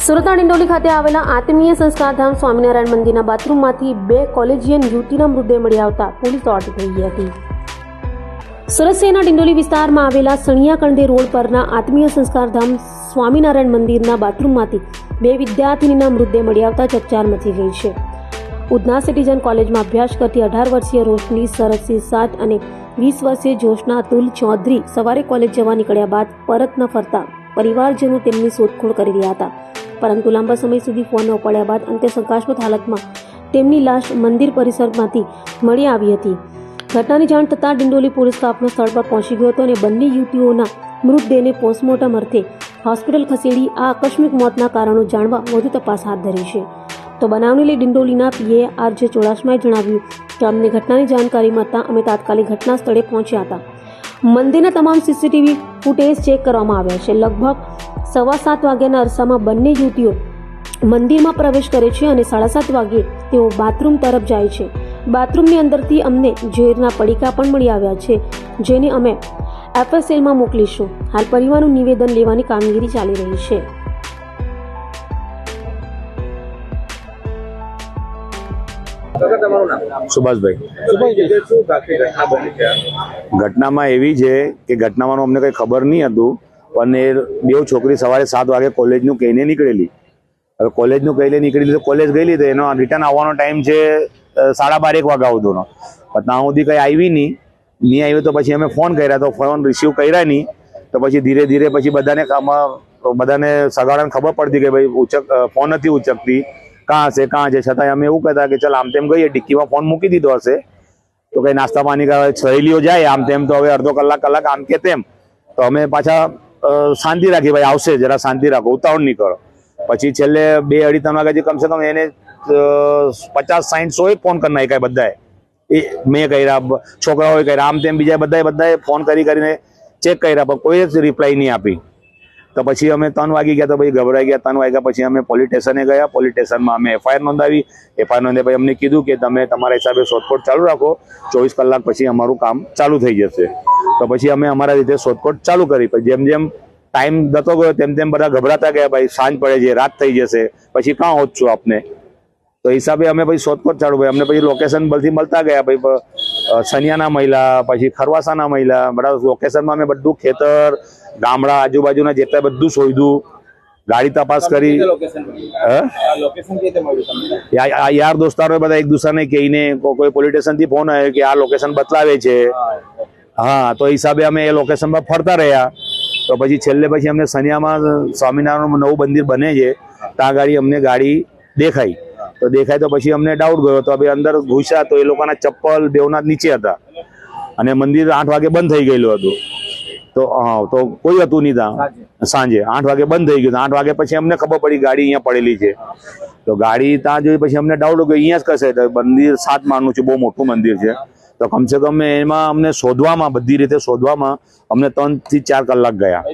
સુરતના ડિંડોલી ખાતે આવેલા આત્મીય સંસ્કારધામ સ્વામિનારાયણ મંદિરના બાથરૂમમાંથી 2 કોલેજિયન યુવતીના મૃતદેહ મળી આવતા પોલીસ દોડી થઈ ગઈ હતી. સુરત શહેરના ડિંડોલી વિસ્તારમાં આવેલા સણિયા કણદે રોડ પરના આત્મીય સંસ્કારધામ સ્વામિનારાયણ મંદિરના બાથરૂમમાંથી 2 વિદ્યાર્થીનીના મૃતદેહ મળી આવતા ચકચાર મચી ગઈ છે. ઉધના સિટીઝન કોલેજમાં અભ્યાસ કરતી 18 વર્ષીય રોશની સરસી સાત અને 20 વર્ષીય જોશના અતુલ ચૌધરી સવારે કોલેજ જવા નીકળ્યા બાદ પરત ન ફરતા પરિવારજનો તેમની શોધખોળ કરી રહ્યા હતા, પરંતુ લાંબા સમય સુધી ફોન ન ઉપાડ્યા બાદ અંતે શંકાસ્પદ હાલતમાં તેમની લાશ મંદિર પરિસરમાંથી મળી આવી હતી. ઘટનાની જાણ થતાં ડિંડોલી પોલીસ કાફલો સ્થળ પર પહોંચી ગયો હતો અને બંને યુવતીઓના મૃતદેહને પોસ્ટમોર્ટમ અર્થે હોસ્પિટલ ખસેડી આ આકસ્મિક મોતના કારણો જાણવા વધુ તપાસ હાથ ધરી છે. તો બનાવને લઈ ડિંડોલીના પીએ આરજે ચોડાસમાએ જણાવ્યું કે અમને ઘટનાની જાણકારી મળતા અમે તાત્કાલિક ઘટના સ્થળે પહોંચ્યા હતા. મંદિરના તમામ સીસીટીવી ફૂટેજ ચેક કરવામાં આવ્યા છે. લગભગ 7:15 વાગ્યાના અરસામાં બંને યુવતીઓ મંદિરમાં પ્રવેશ કરે છે અને 7:30 વાગ્યે તેઓ બાથરૂમ તરફ જાય છે. બાથરૂમની અંદરથી અમને ઝેરના પડીકા પણ મળી આવ્યા છે, જેને અમે એફએસએલમાં મોકલીશું. હાલ પરિવારનું નિવેદન લેવાની કામગીરી ચાલી રહી છે. સુભાષભાઈ, ઘટનામાં એવી છે કે ઘટનામાં અમને કઈ ખબર નહીં હતું, પણ એ 2 છોકરી સવારે 7 વાગે કોલેજનું કહીને નીકળેલી. હવે કોલેજનું કહીને નીકળેલી તો કોલેજ ગયેલી, તો એનો રિટર્ન આવવાનો ટાઈમ છે 12:30 વાગે આવતોનો. પણ ત્યાં સુધી કઈ આવી નહીં આવી, તો પછી અમે ફોન કર્યા તો ફોન રિસીવ કર્યા નહીં. તો પછી ધીરે ધીરે પછી બધાને સગાડાને ખબર પડતી કે ભાઈ ફોન નથી ઉચકતી, કાં છે. છતાં અમે એવું કહેતા કે ચાલ આમ તેમ ગઈએ, ડિક્કીમાં ફોન મૂકી દીધો હશે તો કઈ નાસ્તા પાણી સહેલીઓ જાય આમ તેમ, તો હવે અડધો કલાક આમ કે તેમ. તો અમે પાછા શાંતિ રાખી, ભાઈ આવશે, જરા શાંતિ રાખો, ઉતાવળ નહીં કરો. પછી છેલ્લે 2-2:30 વાગ્યાથી કમસે કમ એને 50-60-100 ફોન કરી નાખ્યા બધાએ. એ મેં કર્યા, છોકરાઓએ કર્યા, આમ તેમ બીજા બધાએ ફોન કરીને ચેક કર્યા, પણ કોઈ જ રિપ્લાય નહીં આપી. તો પછી અમે 3 વાગી ગયા, તો પછી ગભરાઈ ગયા. 3 વાગ્યા પછી અમે પોલીસ સ્ટેશને ગયા. પોલીસ સ્ટેશનમાં અમે એફઆઈઆર નોંધાવી. પછી અમને કીધું કે તમે તમારા હિસાબે શોધખોળ ચાલુ રાખો, 24 કલાક પછી અમારું કામ ચાલુ થઈ જશે. તો પછી અમે અમારા રીતે શોધખોળ ચાલુ કરી. પછી જેમ જેમ ટાઈમ જતો ગયો તેમ બધા ગભરાતા ગયા, ભાઈ સાંજ પડે છે, રાત થઈ જશે, પછી ક્યાં હોત આપને. તો હિસાબે અમે પછી શોધખોળ ચાલુ કરી. અમને પછી લોકેશન બધી મળતા ગયા, ભાઈ સનિયાના મહિલા, પછી ખરવાસાના મહિલા, બધા લોકેશનમાં અમે બધું ખેતર, ગામડા, આજુબાજુના જેટલા બધું શોધ્યું, ગાડી તપાસ કરી. યાર દોસ્તારો બધા એક દુસરાને કહીને, કોઈ પોલીસ સ્ટેશન થી ફોન આવ્યો કે આ લોકેશન બદલાવે છે. હા, તો હિસાબે અમે એ લોકેશન પર ફરતા રહ્યા. તો પછી છેલ્લે પછી અમને સનિયામાં સ્વામિનારાયણ નવું મંદિર બને છે, ત્યાં ગાડી અમને ગાડી દેખાઈ. તો પછી અમને ડાઉટ ગયો. તો હવે અંદર ઘૂસ્યા તો એ લોકોના ચપ્પલ બેવના નીચે હતા અને મંદિર 8 વાગે બંધ થઈ ગયેલું હતું. તો કોઈ હતું નહીં ત્યાં. સાંજે 8 વાગે બંધ થઈ ગયું. 8 વાગે પછી અમને ખબર પડી ગાડી અહીંયા પડેલી છે. તો ગાડી ત્યાં જોઈ પછી અમને ડાઉટ ગયો અહીંયા જ કશે. મંદિર 7 માળનું છે, બહુ મોટું મંદિર છે. તો કમસે કમ એમાં અમને શોધવામાં, બધી રીતે શોધવામાં અમને 3 થી 4 કલાક ગયા.